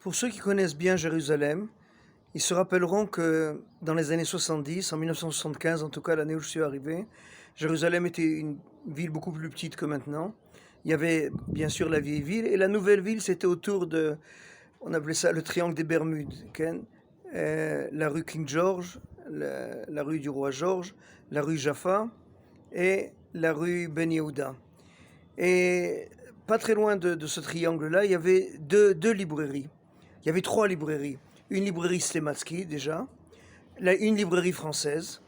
Pour ceux qui connaissent bien Jérusalem, ils se rappelleront que dans les années 70, en 1975 en tout cas, l'année où je suis arrivé, Jérusalem était une ville beaucoup plus petite que maintenant. Il y avait bien sûr la vieille ville et la nouvelle ville, c'était autour de, on appelait ça le triangle des Bermudes, Ken. La rue King George, la rue du roi George, la rue Jaffa et la rue Ben Yehuda. Et pas très loin de ce triangle-là, il y avait deux librairies. Il y avait trois librairies. Une librairie Slematsky déjà, une librairie française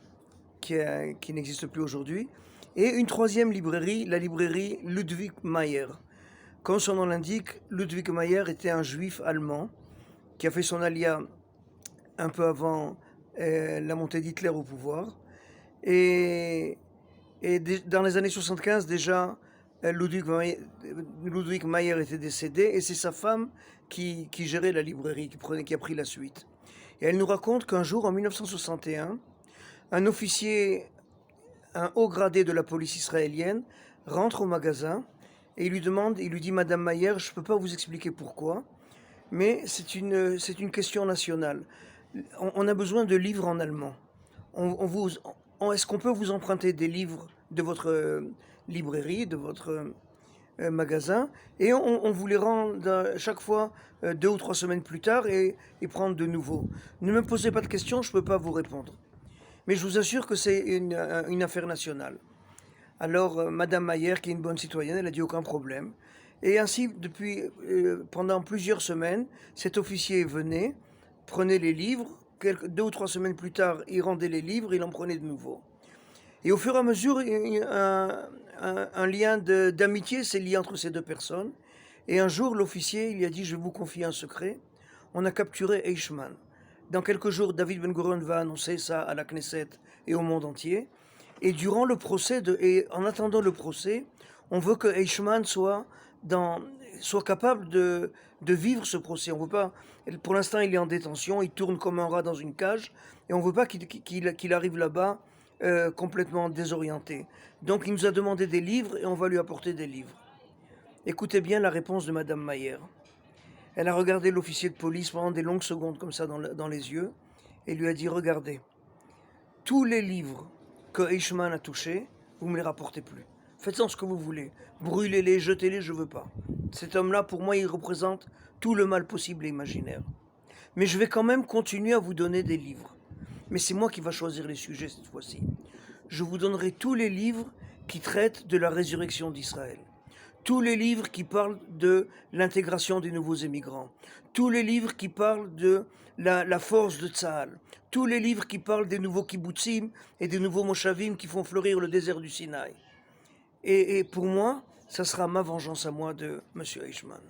qui n'existe plus aujourd'hui, et une troisième librairie, la librairie Ludwig Mayer. Comme son nom l'indique, Ludwig Mayer était un juif allemand qui a fait son alia un peu avant la montée d'Hitler au pouvoir. Et, dans les années 75 déjà, Ludwig Mayer était décédé et c'est sa femme qui gérait la librairie, qui a pris la suite. Et elle nous raconte qu'un jour, en 1961, un officier, un haut gradé de la police israélienne, rentre au magasin et il lui dit, Madame Mayer, je ne peux pas vous expliquer pourquoi, mais c'est une question nationale. On a besoin de livres en allemand. Est-ce qu'on peut vous emprunter des livres de votre librairie, de votre magasin, et on vous les rend chaque fois 2 ou 3 semaines plus tard et prendre de nouveau. Ne me posez pas de questions, je ne peux pas vous répondre. Mais je vous assure que c'est une affaire nationale. Alors, Madame Mayer, qui est une bonne citoyenne, elle a dit aucun problème. Et ainsi, pendant plusieurs semaines, cet officier venait, prenait les livres, 2 ou 3 semaines plus tard, il rendait les livres, il en prenait de nouveau. Et au fur et à mesure, un lien d'amitié s'est lié entre ces deux personnes. Et un jour, l'officier, il lui a dit, je vais vous confier un secret. On a capturé Eichmann. Dans quelques jours, David Ben Gurion va annoncer ça à la Knesset et au monde entier. Et durant le procès, et en attendant le procès, on veut que Eichmann soit capable de vivre ce procès. On veut pas. Pour l'instant, il est en détention, il tourne comme un rat dans une cage, et on veut pas qu'il arrive là-bas complètement désorienté. Donc, il nous a demandé des livres et on va lui apporter des livres. Écoutez bien la réponse de Madame Mayer. Elle a regardé l'officier de police pendant des longues secondes comme ça dans les yeux et lui a dit, regardez, tous les livres que Eichmann a touchés, vous me les rapportez plus. Faites-en ce que vous voulez. Brûlez-les, jetez-les, je veux pas. Cet homme-là, pour moi, il représente tout le mal possible et imaginaire. Mais je vais quand même continuer à vous donner des livres. Mais c'est moi qui va choisir les sujets cette fois-ci. Je vous donnerai tous les livres qui traitent de la résurrection d'Israël. Tous les livres qui parlent de l'intégration des nouveaux émigrants. Tous les livres qui parlent de la force de Tzahal. Tous les livres qui parlent des nouveaux kibbutzim et des nouveaux moshavim qui font fleurir le désert du Sinaï. Et pour moi, ça sera ma vengeance à moi de M. Eichmann.